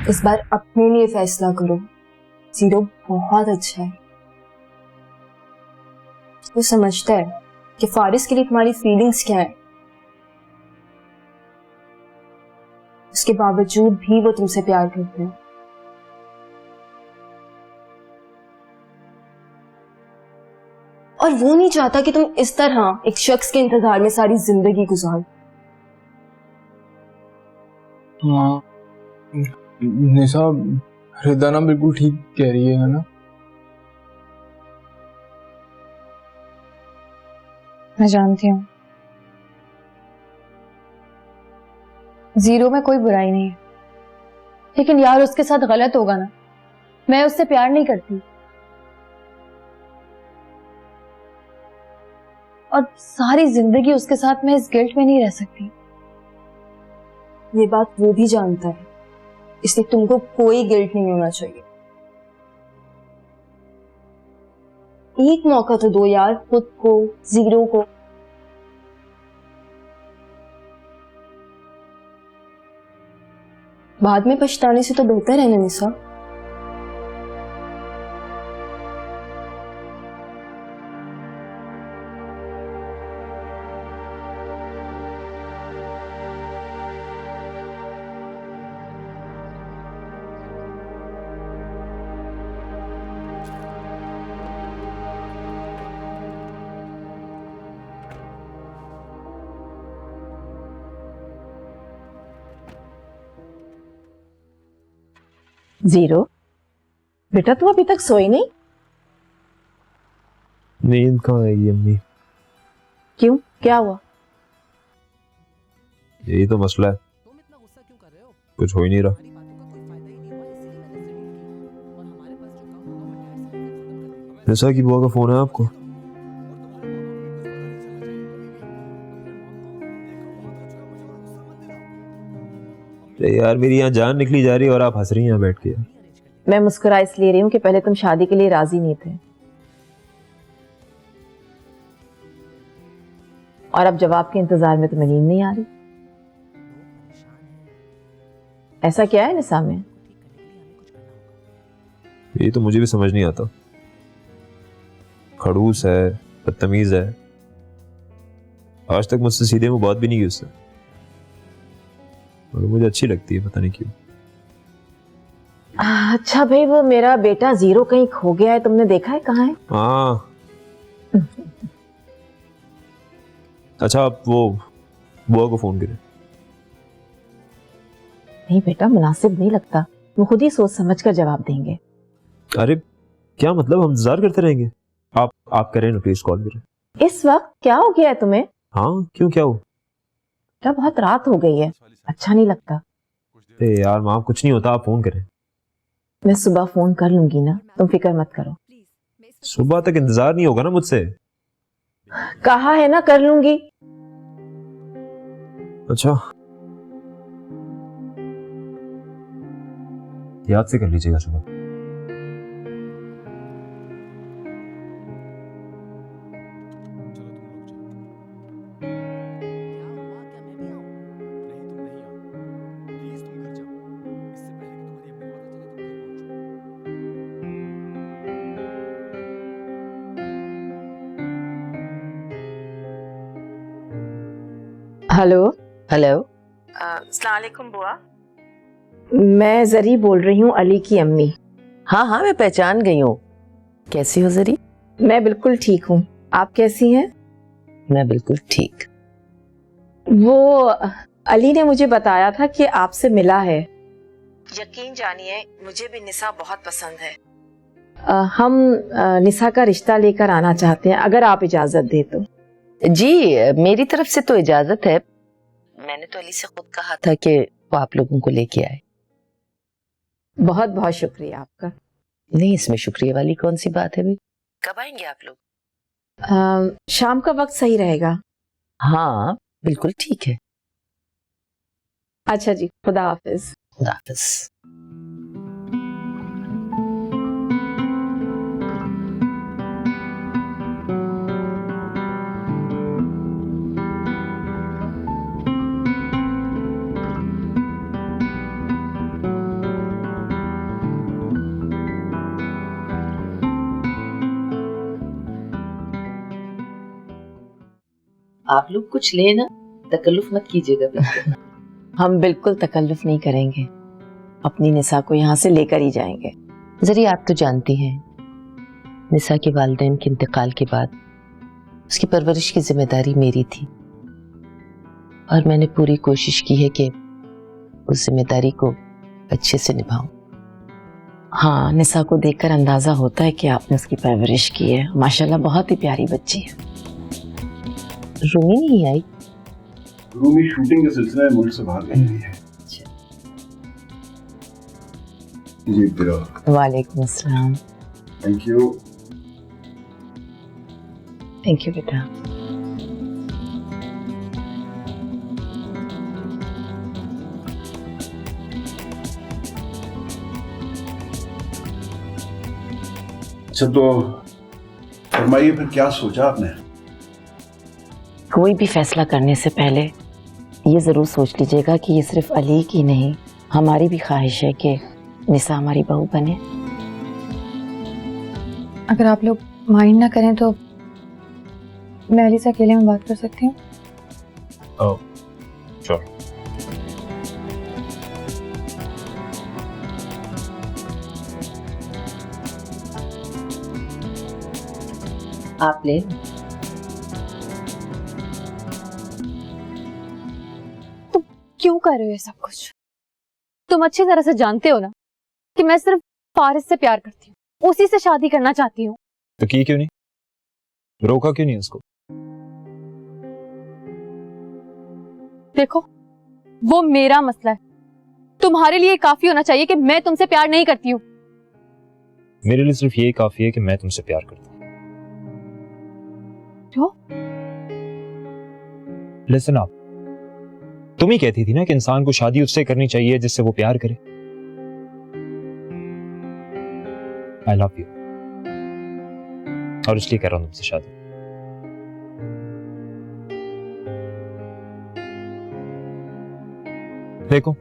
इस बार अपने लिए फैसला करो। जीरो बहुत अच्छा है। वो समझता है कि फारिस के लिए तुम्हारी फीलिंग्स क्या है। उसके बावजूद भी वो तुमसे प्यार करते हैं। और वो नहीं चाहता कि तुम इस तरह एक शख्स के इंतजार में सारी जिंदगी गुजारो। हाँ निशा, रिदाना बिल्कुल ठीक कह रही है ना? मैं जानती हूँ जीरो में कोई बुराई नहीं है, लेकिन यार उसके साथ गलत होगा ना। मैं उससे प्यार नहीं करती और सारी जिंदगी उसके साथ मैं इस गिल्ट में नहीं रह सकती। ये बात वो भी जानता है, इसलिए तुमको कोई गिल्ट नहीं होना चाहिए। एक मौका तो दो यार, खुद को, जीरो को। बाद में पछताने से तो बेहतर है ना निशा। जीरो, बेटा तू अभी तक सोई नहीं? नींद कहाँ आएगी अम्मी? क्यों, क्या हुआ? यही तो मसला है, कुछ हो ही नहीं रहा। निशा की बुआ का फोन है आपको? यार मेरी यहाँ जान निकली जा रही है और आप हंस रही हैं यहाँ बैठ के। मैं मुस्कुरा इसलिए रही हूँ कि पहले तुम शादी के लिए राजी नहीं थे, और अब जवाब के इंतजार में तुम्हें नींद नहीं आ रही। ऐसा क्या है निशा में? ये तो मुझे भी समझ नहीं आता। खड़ूस है, बदतमीज है, आज तक मुझसे सीधे मुंह बात भी नहीं की उससे, और मुझे अच्छी लगती है, पता नहीं क्यों। अच्छा भाई, वो मेरा बेटा जीरो कहीं खो गया है, तुमने देखा है कहाँ है? हाँ अच्छा, आप वो बुआ को फोन करें। नहीं बेटा, मुनासिब नहीं लगता, वो खुद ही सोच समझ कर जवाब देंगे। अरे क्या मतलब, हम इंतजार करते रहेंगे? आप करें ना प्लीज, कॉल करें। इस वक्त क्या हो गया है तुम्हें? हाँ क्यों, क्या हो? बेटा बहुत रात हो गई है, अच्छा नहीं लगता। अरे यार माँ, कुछ नहीं होता, आप फोन करें। मैं सुबह फोन कर लूंगी ना, तुम फिक्र मत करो। सुबह तक इंतजार नहीं होगा ना मुझसे? कहा है ना कर लूंगी। अच्छा, याद से कर लीजिएगा सुबह। हेलो हेलो, अस्सलाम वालेकुम बुआ। मैं जरी बोल रही हूँ, अली की अम्मी। हाँ हाँ मैं पहचान गई हूँ। कैसी हो जरी? मैं बिल्कुल ठीक हूँ, आप कैसी हैं? मैं बिल्कुल ठीक। वो अली ने मुझे बताया था कि आपसे मिला है। यकीन जानिए मुझे भी निशा बहुत पसंद है। हम निशा का रिश्ता लेकर आना चाहते हैं, अगर आप इजाजत दे तो। जी मेरी तरफ से तो इजाजत है। मैंने तो अली से खुद कहा था कि वो आप लोगों को लेके आए। बहुत बहुत शुक्रिया आपका। नहीं, इसमें शुक्रिया वाली कौन सी बात है भाई? कब आएंगे आप लोग? शाम का वक्त सही रहेगा। हाँ बिल्कुल ठीक है। अच्छा जी, खुदा हाफिज। खुदा हाफिज। आप लोग कुछ लेना, तकल्लुफ मत कीजिएगा बिल्कुल। हम बिल्कुल तकल्लुफ नहीं करेंगे, अपनी निसा को यहाँ से लेकर ही जाएंगे। जरी आप तो जानती हैं, निसा के वालिदैन के इंतकाल के बाद उसकी परवरिश की जिम्मेदारी मेरी थी और मैंने पूरी कोशिश की है कि उस जिम्मेदारी को अच्छे से निभाऊं। हाँ, निसा को देखकर अंदाजा होता है कि आपने उसकी परवरिश की है। माशाल्लाह बहुत ही प्यारी बच्ची है। रूमी नहीं आई? रूमी शूटिंग के सिलसिले में मुल्क से बाहर गई हुई है। जी बिरा। वालेकुम अस्सलाम। Thank you. थैंक यू बेटा। अच्छा तो फरमाइए, फिर क्या सोचा आपने? कोई भी फैसला करने से पहले ये ज़रूर सोच लीजिएगा कि ये सिर्फ अली की नहीं, हमारी भी ख्वाहिश है कि निसा हमारी बहू बने। अगर आप लोग माइंड ना करें तो मैं अली से अकेले में बात कर सकती हूँ? श्योर। आप ले। तुम क्यों कर रहे हो ये सब कुछ? तुम अच्छी तरह से जानते हो ना कि मैं सिर्फ फारिस से प्यार करती हूँ, उसी से शादी करना चाहती हूँ। तो की क्यों नहीं? रोका क्यों नहीं उसको? देखो, वो मेरा मसला है। तुम्हारे लिए काफी होना चाहिए कि मैं तुमसे प्यार नहीं करती हूँ। मेरे लिए सिर्फ यही काफी है कि मैं तुमसे प्यार करता हूँ। क्यों? लिसन आप, तुम ही कहती थी ना कि इंसान को शादी उससे करनी चाहिए जिससे वो प्यार करे। आई लव यू, और इसलिए कर रहा हूं तुमसे शादी। देखो,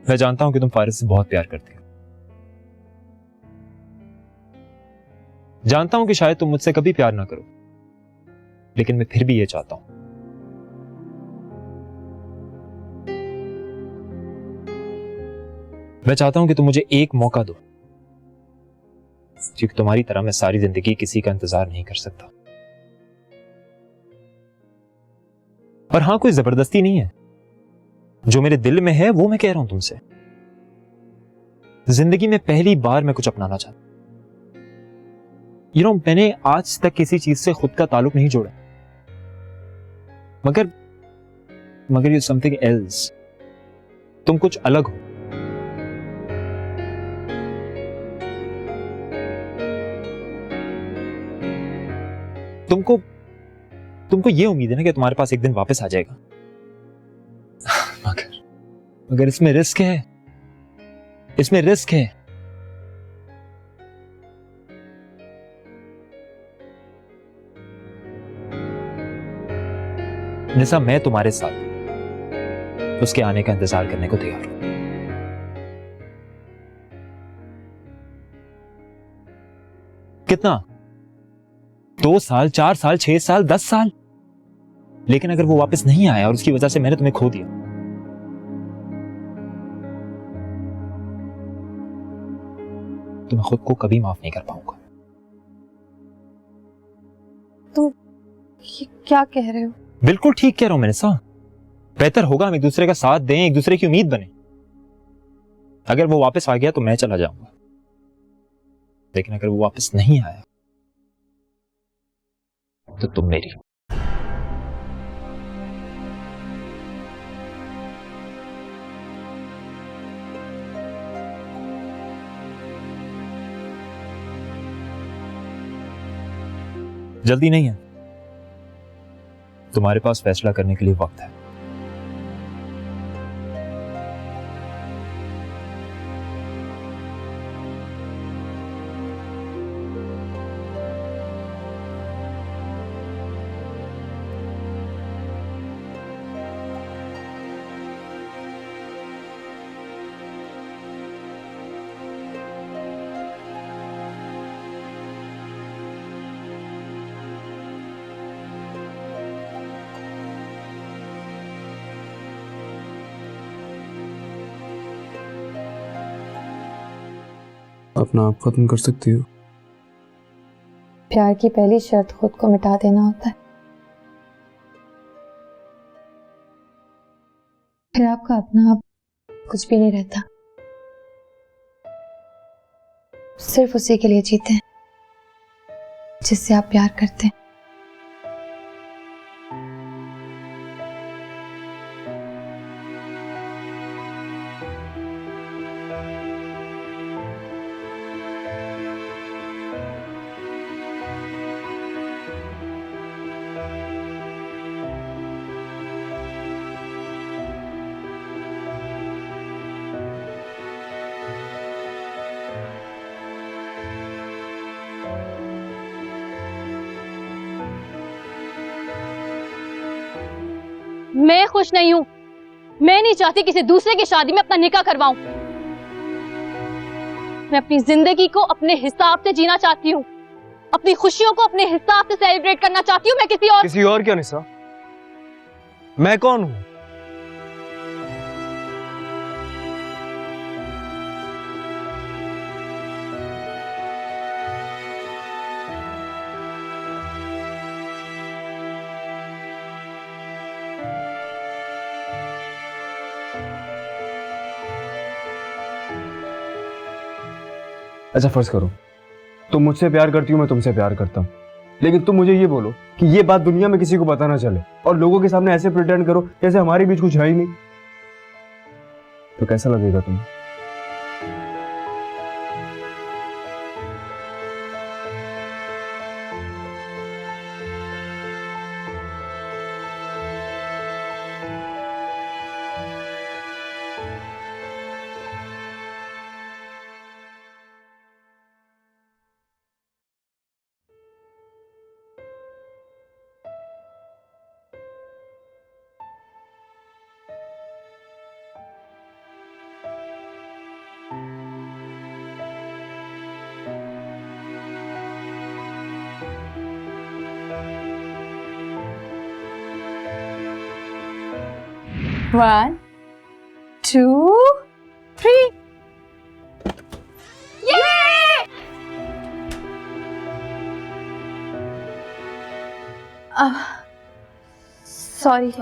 मैं जानता हूं कि तुम फारिस से बहुत प्यार करती हो। जानता हूं कि शायद तुम मुझसे कभी प्यार ना करो, लेकिन मैं फिर भी ये चाहता हूं। मैं चाहता हूं कि तुम मुझे एक मौका दो, क्योंकि तुम्हारी तरह मैं सारी जिंदगी किसी का इंतजार नहीं कर सकता। और हां, कोई जबरदस्ती नहीं है, जो मेरे दिल में है वो मैं कह रहा हूं तुमसे। जिंदगी में पहली बार मैं कुछ अपनाना चाहता हूं। मैंने आज तक किसी चीज से खुद का ताल्लुक नहीं जोड़ा, मगर ये समथिंग एल्स। तुम कुछ अलग हो। तुमको ये उम्मीद है ना कि तुम्हारे पास एक दिन वापस आ जाएगा। मगर इसमें रिस्क है, इसमें रिस्क है। निसा, मैं तुम्हारे साथ उसके आने का इंतजार करने को तैयार हूं। कितना? 2 साल, 4 साल, 6 साल, 10 साल? लेकिन अगर वो वापस नहीं आया और उसकी वजह से मैंने तुम्हें खो दिया, तो मैं खुद को कभी माफ नहीं कर पाऊंगा। तुम ये क्या कह रहे हो? बिल्कुल ठीक कह रहा हूं मैंने साहब। बेहतर होगा हम एक दूसरे का साथ दें, एक दूसरे की उम्मीद बने। अगर वो वापस आ गया तो मैं चला जाऊंगा, लेकिन अगर वो वापस नहीं आया तो तुम मेरी। जल्दी नहीं है, तुम्हारे पास फैसला करने के लिए वक्त है। अपना आप खत्म कर सकती हो। प्यार की पहली शर्त खुद को मिटा देना होता है, फिर आपका अपना आप कुछ भी नहीं रहता। सिर्फ उसी के लिए जीते हैं जिससे आप प्यार करते हैं। मैं खुश नहीं हूं। मैं नहीं चाहती किसी दूसरे की शादी में अपना निकाह करवाऊं। मैं अपनी जिंदगी को अपने हिसाब से जीना चाहती हूं, अपनी खुशियों को अपने हिसाब से सेलिब्रेट करना चाहती हूं। मैं किसी और क्या निशा? मैं कौन हूं? अच्छा फर्ज करो तुम मुझसे प्यार करती हो, मैं तुमसे प्यार करता हूँ, लेकिन तुम मुझे ये बोलो कि ये बात दुनिया में किसी को पता ना चले और लोगों के सामने ऐसे प्रिटेंड करो जैसे हमारे बीच कुछ है ही नहीं, तो कैसा लगेगा तुम्हें? One, two, three. Yay! Sorry.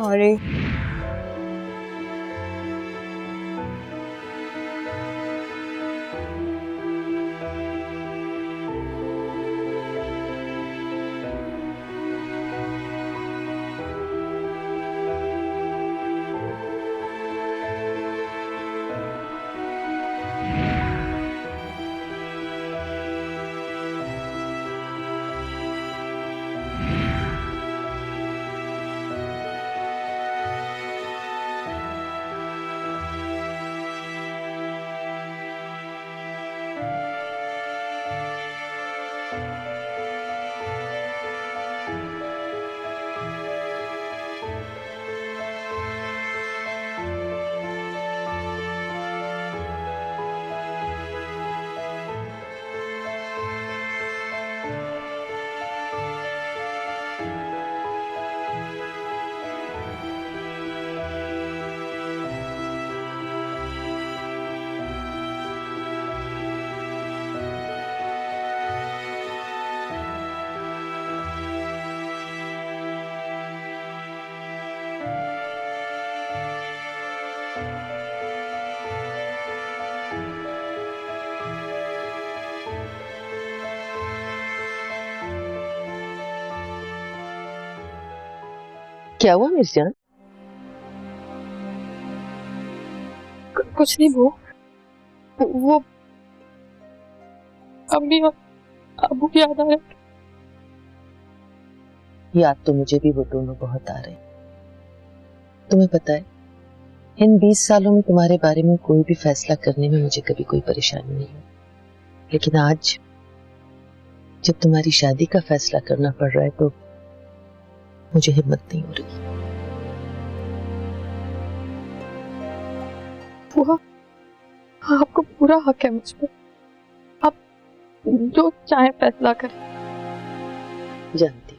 क्या हुआ मिर्जान? कुछ नहीं वो अम्मी और अबू याद आ रहे। याद तो मुझे भी वो दोनों बहुत आ रहे। तुम्हें पता है इन 20 सालों में तुम्हारे बारे में कोई भी फैसला करने में मुझे कभी कोई परेशानी नहीं हुई, लेकिन आज जब तुम्हारी शादी का फैसला करना पड़ रहा है तो मुझे हिम्मत नहीं हो रही। बुआ, आपको पूरा हक है मुझ पर, आप जो चाहे फैसला करें। जानती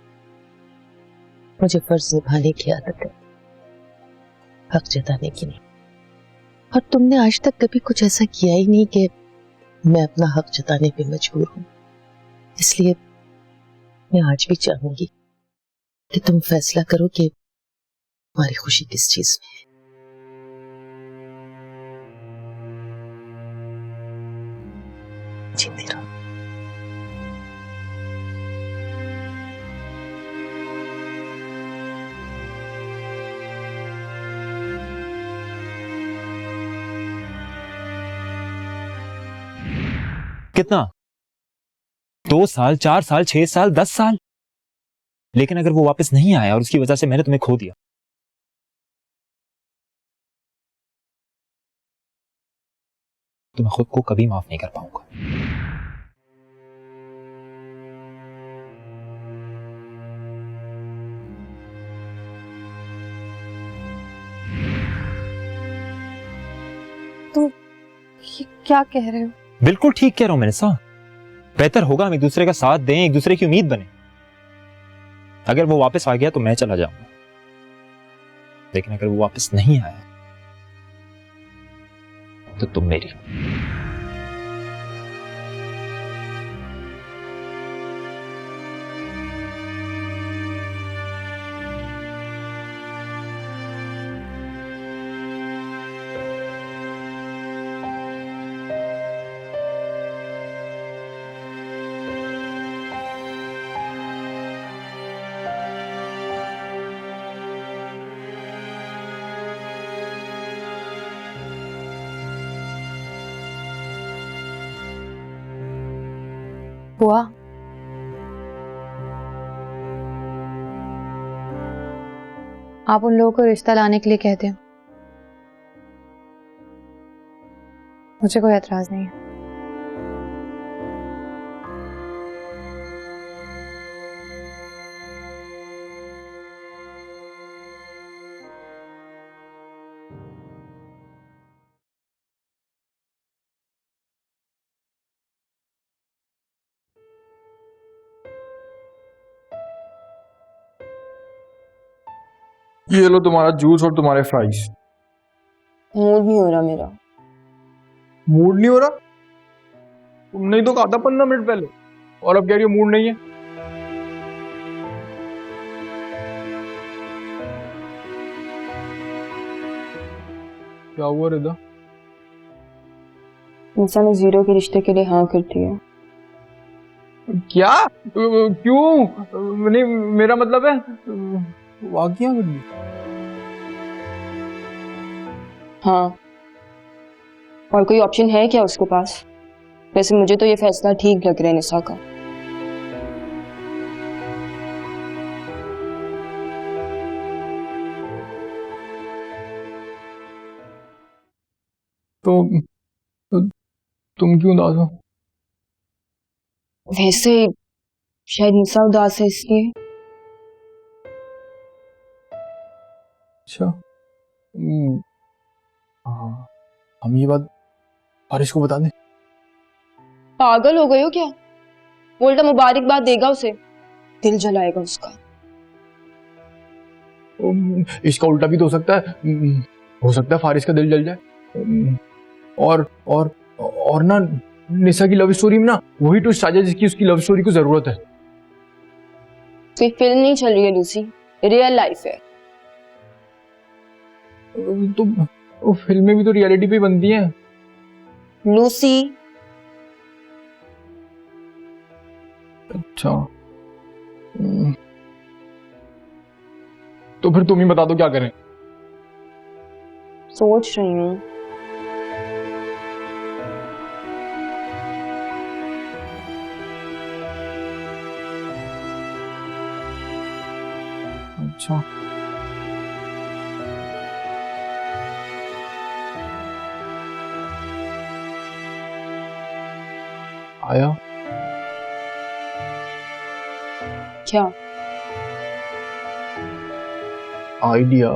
मुझे फर्ज निभाने की आदत है, हक जताने की नहीं। और तुमने आज तक कभी कुछ ऐसा किया ही नहीं कि मैं अपना हक जताने पे मजबूर हूं। इसलिए मैं आज भी चाहूंगी कि तुम फैसला करो कि हमारी खुशी किस चीज में है। जीते रहो। कितना? 2 साल, 4 साल, 6 साल, 10 साल? लेकिन अगर वो वापस नहीं आया और उसकी वजह से मैंने तुम्हें खो दिया, तो मैं खुद को कभी माफ नहीं कर पाऊंगा। तुम ये क्या कह रहे हो? बिल्कुल ठीक कह रहा हूं मैंने सा। बेहतर होगा हम एक दूसरे का साथ दें, एक दूसरे की उम्मीद बने। अगर वो वापस आ गया तो मैं चला जाऊंगा, लेकिन अगर वो वापस नहीं आया तो तुम मेरी। बुआ, आप उन लोगों को रिश्ता लाने के लिए कहते हैं, मुझे कोई एतराज नहीं है। ये लो तुम्हारा जूस और तुम्हारे फ्राइज। मूड नहीं हो रहा मेरा। मूड नहीं हो रहा? तुमने ही तो कहा था 15 मिनट पहले, और अब कह रही हो मूड नहीं है। क्या हुआ रिदा? इंसान ने जीरो के रिश्ते के लिए हाँ करती है। क्या? क्यों? नहीं, मेरा मतलब है वाकया कर दी। हाँ, और कोई ऑप्शन है क्या उसके पास? वैसे मुझे तो ये फैसला ठीक लग रहा है निशा का। तो तुम क्यों उदास हो? वैसे शायद निशा उदास है इसलिए। अच्छा, हाँ, हम ये बात बारिश को बता दें? पागल हो गए हो क्या? वो उल्टा मुबारकबाद देगा उसे, दिल जलाएगा उसका। इसका उल्टा भी तो हो सकता है। हो सकता है फारिस का दिल जल जाए। और ना, निशा की लव स्टोरी में ना वही ट्विस्ट आ जाए जिसकी उसकी लव स्टोरी को जरूरत है। कोई फिल्म नहीं चल रही है लूसी, रियल लाइफ है। तो फिल्में भी तो रियलिटी पे बनती हैं लूसी। अच्छा, तो फिर तुम ही बता दो क्या करें। सोच रही हूँ। अच्छा, आया क्या? आइडिया।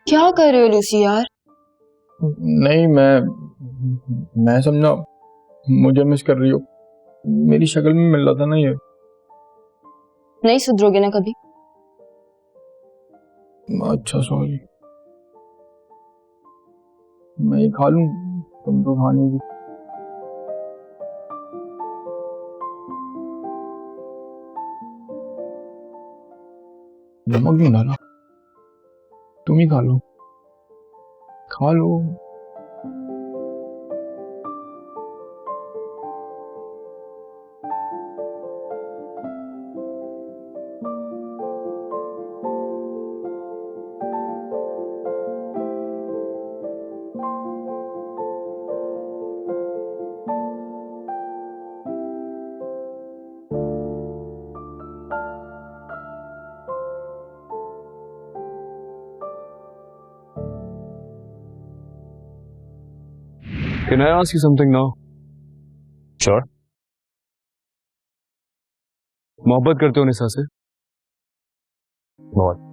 क्या कर रहे हो लूसी यार? नहीं, मैं समझा मुझे मिस कर रही हो। मेरी शक्ल में मिल रहा था ना ये। नहीं सुधरोगे ना कभी? अच्छा सॉरी। मैं ही खा लूं, तुम तो खाने की। नमक नहीं डाला, तुम ही खा लो, खा लो। Can I ask you something now? Sure. मोहब्बत करते हो निशा से? बहुत।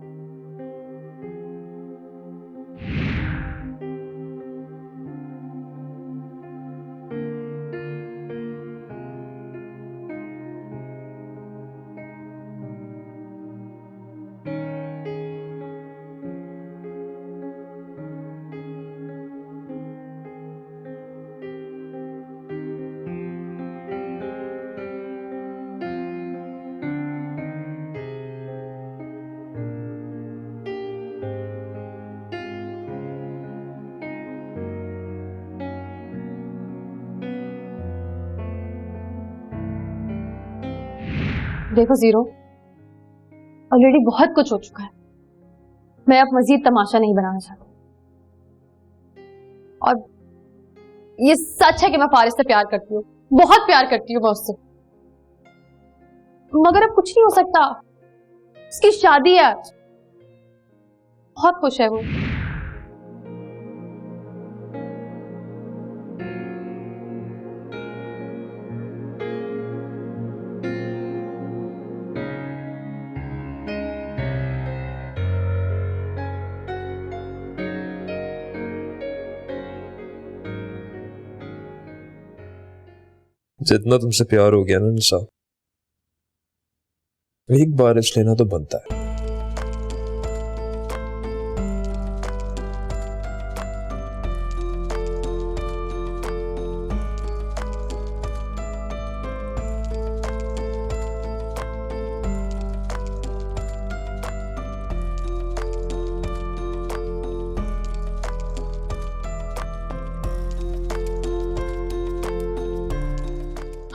देखो जीरो, ऑलरेडी बहुत कुछ हो चुका है। मैं अब मजीद तमाशा नहीं बनाना चाहती। और ये सच है कि मैं फारिस से प्यार करती हूँ, बहुत प्यार करती हूँ मैं उससे, मगर अब कुछ नहीं हो सकता। उसकी शादी है आज, बहुत खुश है वो। जितना तुमसे प्यार हो गया ना निशा, एक बारिश लेना तो बनता है।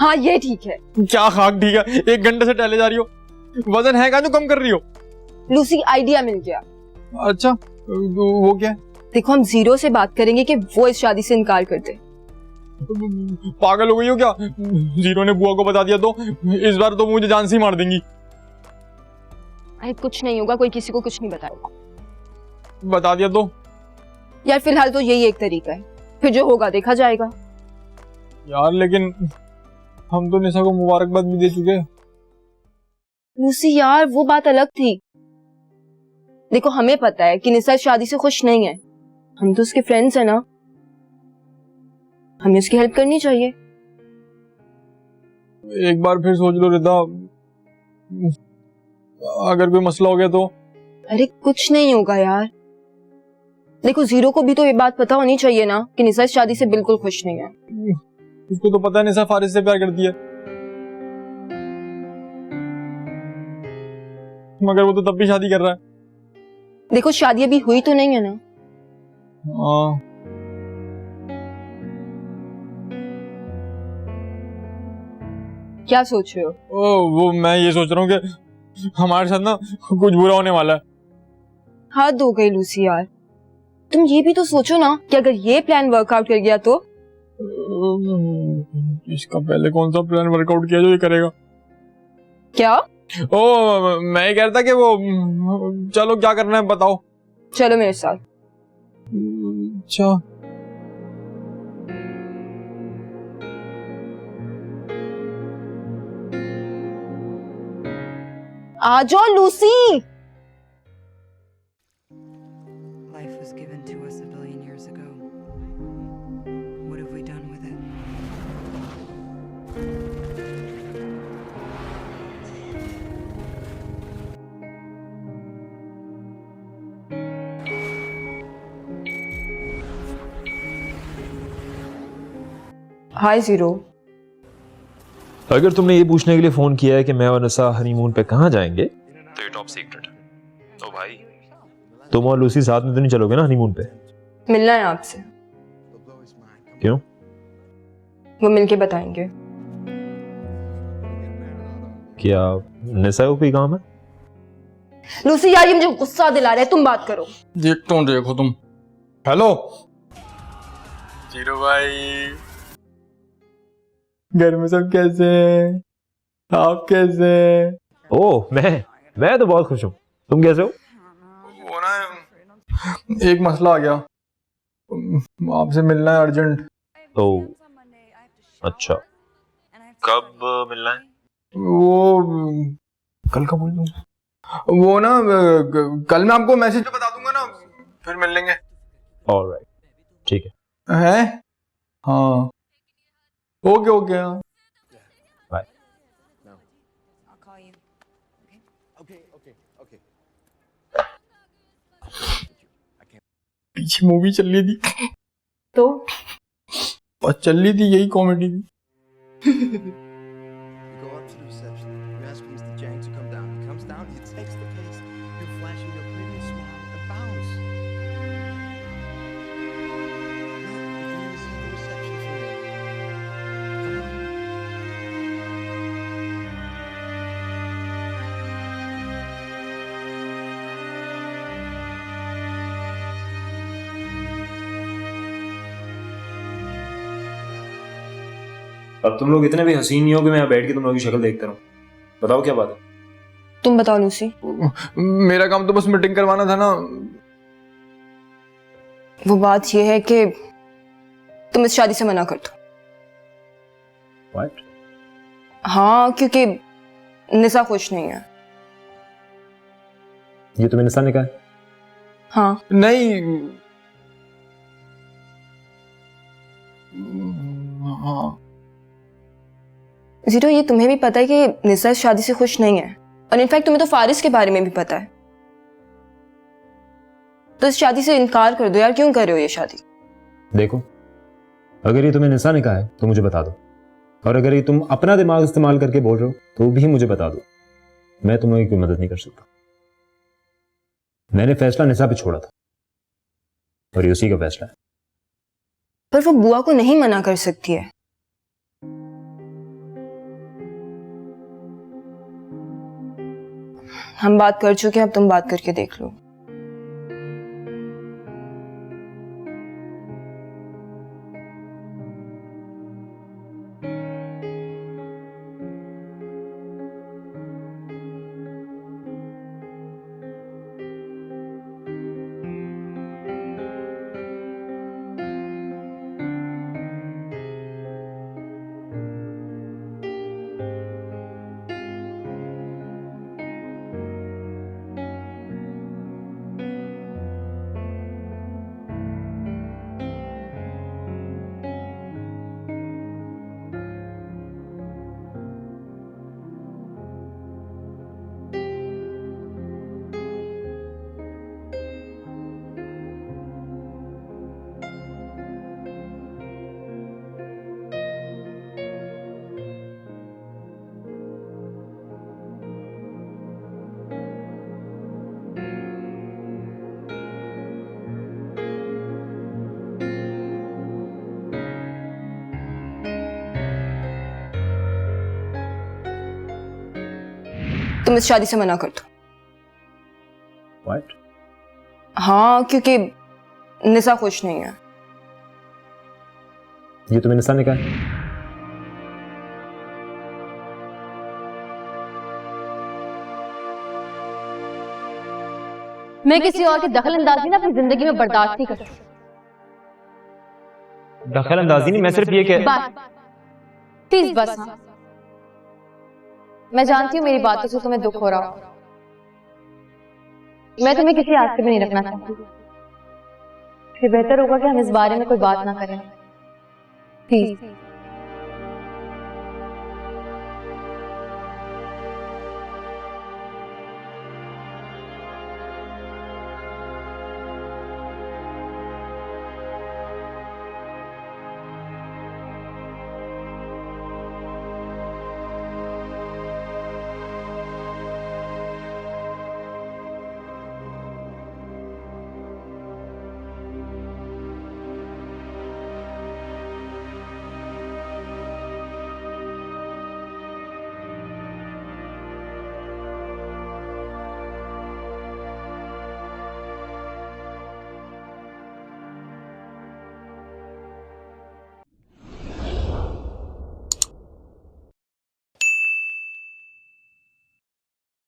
हाँ ये ठीक है। क्या खाक ठीक है, 1 घंटे से टहले जा रही हो, वजन है का जो कम कर रही हो? लूसी आइडिया मिल गया। अच्छा वो क्या है? देखो हम जीरो से बात करेंगे कि वो इस शादी से इनकार कर दे। पागल हो गई हो क्या? जीरो ने बुआ को बता दिया तो इस बार तो मुझे जान से ही मार देंगी। अरे कुछ नहीं होगा, कोई किसी को कुछ नहीं बताएगा। बता दिया तो? यार फिलहाल तो यही एक तरीका है, फिर जो होगा देखा जाएगा। यार लेकिन हम तो निशा को मुबारकबाद भी दे चुके। लूसी यार वो बात अलग थी। देखो हमें पता है कि निशा इस शादी से खुश नहीं है, हम तो उसके फ्रेंड्स हैं ना, हमें उसकी हेल्प करनी चाहिए। एक बार फिर सोच लो रिदा, अगर कोई मसला हो गया तो? अरे कुछ नहीं होगा यार। देखो जीरो को भी तो ये बात पता होनी चाहिए ना कि निशा इस शादी से बिल्कुल खुश नहीं है। उसको तो पता है निशा फारिस से प्यार करती है, मगर वो तो तब भी शादी कर रहा है। देखो शादी अभी हुई तो नहीं है ना। हाँ क्या सोच रहे हो? वो मैं ये सोच रहा हूँ कि हमारे साथ ना कुछ बुरा होने वाला है। हद हो गई लूसी यार, तुम ये भी तो सोचो ना कि अगर ये प्लान वर्कआउट कर गया तो? इसका पहले कौन सा प्लान वर्कआउट किया जो ये करेगा? क्या? मैं ये कह रहा था कि वो, चलो क्या करना है बताओ। चलो मेरे साथ। अच्छा आ जाओ लूसी। My hi zero. अगर तुमने ये पूछने के लिए फोन किया है कि मैं और निसा हनीमून पे कहाँ जाएंगे तो ये टॉप सीक्रेट है। तो भाई तुम और लूसी साथ में तो नहीं चलोगे ना हनीमून पे? मिलना है आपसे। क्यों? वो मिलके बताएंगे। क्या निसा को कोई काम है? लूसी यार, ये मुझे गुस्सा दिला रहा है, तुम बात करो। देखता हूँ, देखो तुम। हेलो जीरो भाई, घर में सब कैसे हैं? आप कैसे हैं? ओह मैं तो बहुत खुश हूँ। तुम कैसे हो? वो ना एक मसला आ गया, आपसे मिलना है अर्जेंट। तो अच्छा, कब मिलना है? वो कल का बोल दूँ? वो ना कल मैं आपको मैसेज पे बता दूंगा ना, फिर मिल लेंगे। ऑलराइट, ठीक है। हैं? हाँ ओके ओके। हाँ बाय। पीछे मूवी चल रही थी तो और चल रही थी यही कॉमेडी थी। You go up to the reception, you ask Mr. Jang to come down. He comes down, he takes the case, you flash him your pretty smile and bounce. No, this is the reception for me. Come on. अब तुम लोग इतने भी हसीन नहीं हो कि मैं यहाँ बैठ के तुम लोगों की शक्ल देखता रहूं। बताओ क्या बात है? तुम बताओ लूसी। मेरा काम तो बस मीटिंग करवाना था ना। वो बात ये है कि तुम इस शादी से मना कर दो। What? हाँ, क्योंकि निसा खुश नहीं है। ये तुम्हें निसा ने कहा है? हाँ। नहीं, हाँ जीरो, ये तुम्हें भी पता है कि निसा इस शादी से खुश नहीं है, और इनफैक्ट तुम्हें तो फारिस के बारे में भी पता है। तो इस शादी से इनकार कर दो यार, क्यों कर रहे हो ये शादी? देखो, अगर ये तुम्हें निसा ने कहा है तो मुझे बता दो, और अगर ये तुम अपना दिमाग इस्तेमाल करके बोल रहे हो तो भी मुझे बता दो। मैं तुम लोगों की कोई मदद नहीं कर सकता। मैंने फैसला निसा पे छोड़ा था और ये उसी का फैसला है। पर वो बुआ को नहीं मना कर सकती है। हम बात कर चुके हैं, अब तुम बात करके देख लो। तुम इस शादी से मना कर दो। What? हाँ, क्योंकि निसा खुश नहीं है। ये तुम्हें निसा ने कहा है? मैं किसी और की दखल अंदाजी ना अपनी जिंदगी में बर्दाश्त नहीं कर सकती। दखल अंदाजी नहीं, मैं सिर्फ ये कह बस, प्लीज बस। हाँ, मैं जानती हूँ मेरी बातों से तुम्हें दुख हो रहा हो। मैं तुम्हें किसी आस पे भी नहीं रखना चाहती। फिर बेहतर होगा कि हम इस बारे में कोई बात ना करें, प्लीज।